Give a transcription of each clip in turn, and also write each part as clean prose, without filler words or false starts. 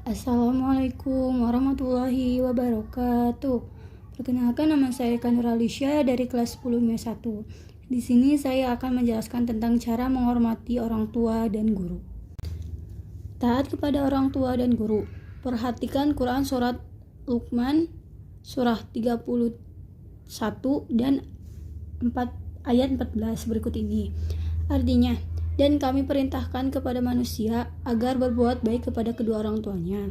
Assalamualaikum warahmatullahi wabarakatuh. Perkenalkan, nama saya Eka Nuralisya dari kelas 10 IME 1. Di sini saya akan menjelaskan tentang cara menghormati orang tua dan guru. Taat kepada orang tua dan guru. Perhatikan Quran surat Luqman surah 31 dan ayat 14 berikut ini. Artinya, dan kami perintahkan kepada manusia agar berbuat baik kepada kedua orang tuanya.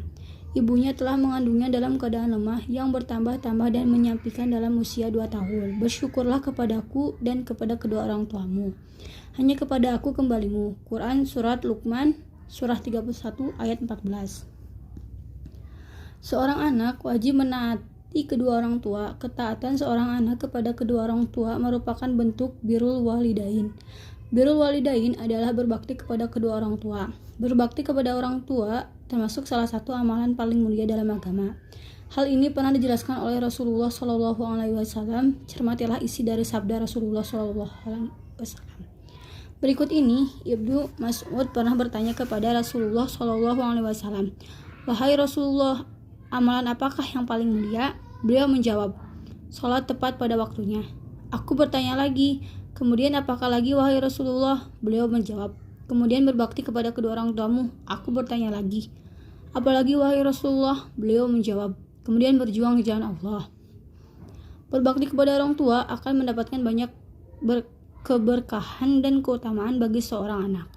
Ibunya telah mengandungnya dalam keadaan lemah yang bertambah-tambah dan menyampaikan dalam usia 2 tahun. Bersyukurlah kepadaku dan kepada kedua orang tuamu. Hanya kepada aku kembalimu. Quran surat Luqman surah 31 ayat 14. Seorang anak wajib menaati kedua orang tua. Ketaatan seorang anak kepada kedua orang tua merupakan bentuk birrul walidain. Birrul walidain adalah berbakti kepada kedua orang tua. Berbakti kepada orang tua termasuk salah satu amalan paling mulia dalam agama. Hal ini pernah dijelaskan oleh Rasulullah SAW. Cermatilah isi dari sabda Rasulullah SAW. Berikut ini, Ibnu Mas'ud pernah bertanya kepada Rasulullah SAW, "Wahai Rasulullah, amalan apakah yang paling mulia?" Beliau menjawab, "Salat tepat pada waktunya." Aku bertanya lagi, "Kemudian apakah lagi wahai Rasulullah?" Beliau menjawab, "Kemudian berbakti kepada kedua orang tuamu." Aku bertanya lagi, "Apalagi wahai Rasulullah?" Beliau menjawab, "Kemudian berjuang di jalan Allah." Berbakti kepada orang tua akan mendapatkan banyak keberkahan dan keutamaan bagi seorang anak.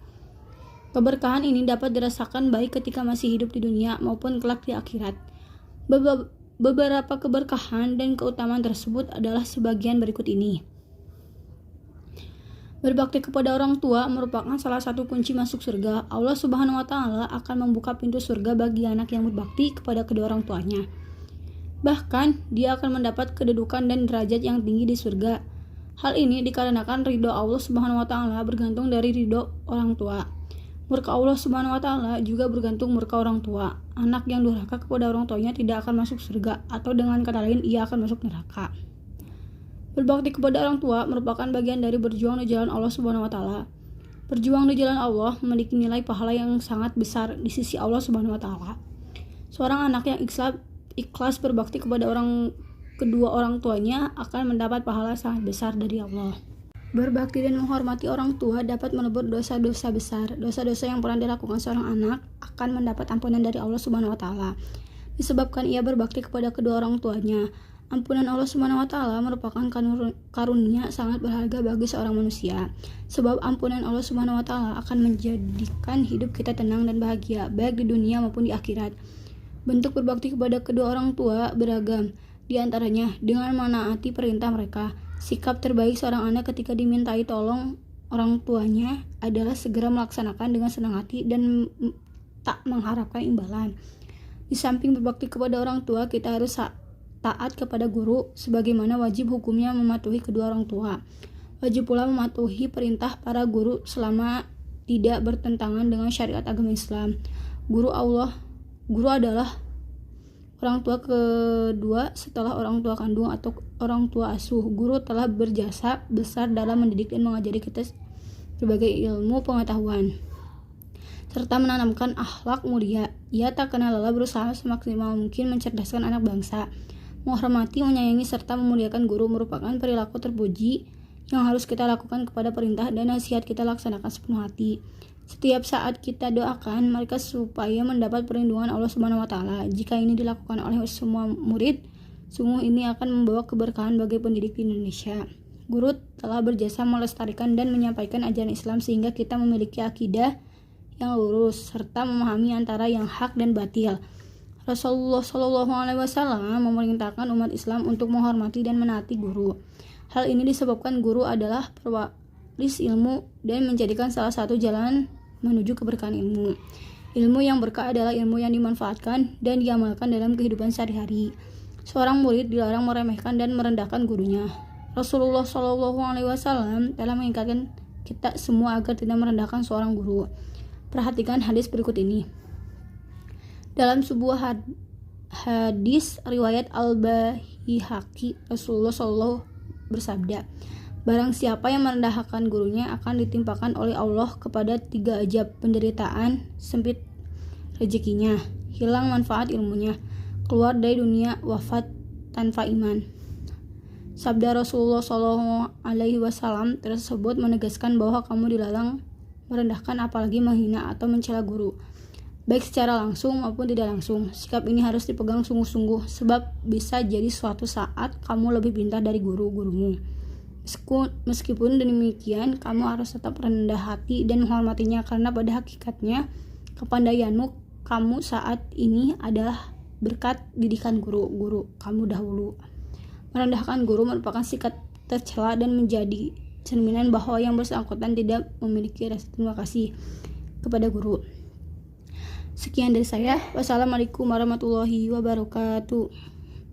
Keberkahan ini dapat dirasakan baik ketika masih hidup di dunia maupun kelak di akhirat. Beberapa keberkahan dan keutamaan tersebut adalah sebagian berikut ini. Berbakti kepada orang tua merupakan salah satu kunci masuk surga. Allah Subhanahu wa Ta'ala akan membuka pintu surga bagi anak yang berbakti kepada kedua orang tuanya. Bahkan, dia akan mendapat kedudukan dan derajat yang tinggi di surga. Hal ini dikarenakan ridho Allah Subhanahu wa Ta'ala bergantung dari ridho orang tua. Murka Allah Subhanahu wa Ta'ala juga bergantung murka orang tua. Anak yang durhaka kepada orang tuanya tidak akan masuk surga, atau dengan kata lain ia akan masuk neraka. Berbakti kepada orang tua merupakan bagian dari berjuang di jalan Allah Subhanahu wa Ta'ala. Berjuang di jalan Allah memiliki nilai pahala yang sangat besar di sisi Allah Subhanahu wa Ta'ala. Seorang anak yang ikhlas berbakti kepada kedua orang tuanya akan mendapat pahala sangat besar dari Allah. Berbakti dan menghormati orang tua dapat menebus dosa-dosa besar. Dosa-dosa yang pernah dilakukan seorang anak akan mendapat ampunan dari Allah Subhanahu wa Ta'ala disebabkan ia berbakti kepada kedua orang tuanya. Ampunan Allah Subhanahu wa Ta'ala merupakan karunia sangat berharga bagi seorang manusia. Sebab ampunan Allah Subhanahu wa Ta'ala akan menjadikan hidup kita tenang dan bahagia, baik di dunia maupun di akhirat. Bentuk berbakti kepada kedua orang tua beragam, di antaranya dengan menaati perintah mereka. Sikap terbaik seorang anak ketika dimintai tolong orang tuanya adalah segera melaksanakan dengan senang hati dan tak mengharapkan imbalan. Di samping berbakti kepada orang tua, kita harus taat kepada guru sebagaimana wajib hukumnya mematuhi kedua orang tua. Wajib pula mematuhi perintah para guru selama tidak bertentangan dengan syariat agama Islam. Guru adalah orang tua kedua setelah orang tua kandung atau orang tua asuh. Guru telah berjasa besar dalam mendidik dan mengajari kita berbagai ilmu pengetahuan serta menanamkan akhlak mulia. Ia tak kenal lelah berusaha semaksimal mungkin mencerdaskan anak bangsa. Menghormati, menyayangi, serta memuliakan guru merupakan perilaku terpuji yang harus kita lakukan kepada perintah dan nasihat kita laksanakan sepenuh hati. Setiap saat kita doakan mereka supaya mendapat perlindungan Allah Subhanahu wa Ta'ala. Jika ini dilakukan oleh semua murid, sungguh ini akan membawa keberkahan bagi pendidik di Indonesia. Guru telah berjasa melestarikan dan menyampaikan ajaran Islam sehingga kita memiliki akidah yang lurus serta memahami antara yang hak dan batil. Rasulullah SAW memerintahkan umat Islam untuk menghormati dan menaati guru. Hal ini disebabkan guru adalah pewaris ilmu dan menjadikan salah satu jalan menuju keberkahan ilmu. Ilmu yang berkah adalah ilmu yang dimanfaatkan dan diamalkan dalam kehidupan sehari-hari. Seorang murid dilarang meremehkan dan merendahkan gurunya. Rasulullah SAW telah mengingatkan kita semua agar tidak merendahkan seorang guru. Perhatikan hadis berikut ini. Dalam sebuah hadis riwayat Al-Baihaqi, Rasulullah SAW bersabda, "Barang siapa yang merendahkan gurunya akan ditimpakan oleh Allah kepada 3 ajab penderitaan sempit rezekinya, hilang manfaat ilmunya, keluar dari dunia wafat tanpa iman. Sabda Rasulullah SAW tersebut menegaskan bahwa kamu dilarang merendahkan apalagi menghina atau mencela guru, baik secara langsung maupun tidak langsung. Sikap ini harus dipegang sungguh-sungguh, sebab bisa jadi suatu saat kamu lebih pintar dari guru-gurumu. Meskipun demikian, kamu harus tetap rendah hati dan menghormatinya, karena pada hakikatnya kepandaianmu kamu saat ini adalah berkat didikan guru-guru kamu dahulu. Merendahkan guru merupakan sikap tercela dan menjadi cerminan bahwa yang bersangkutan tidak memiliki rasa terima kasih kepada guru. Sekian dari saya. Wassalamualaikum warahmatullahi wabarakatuh.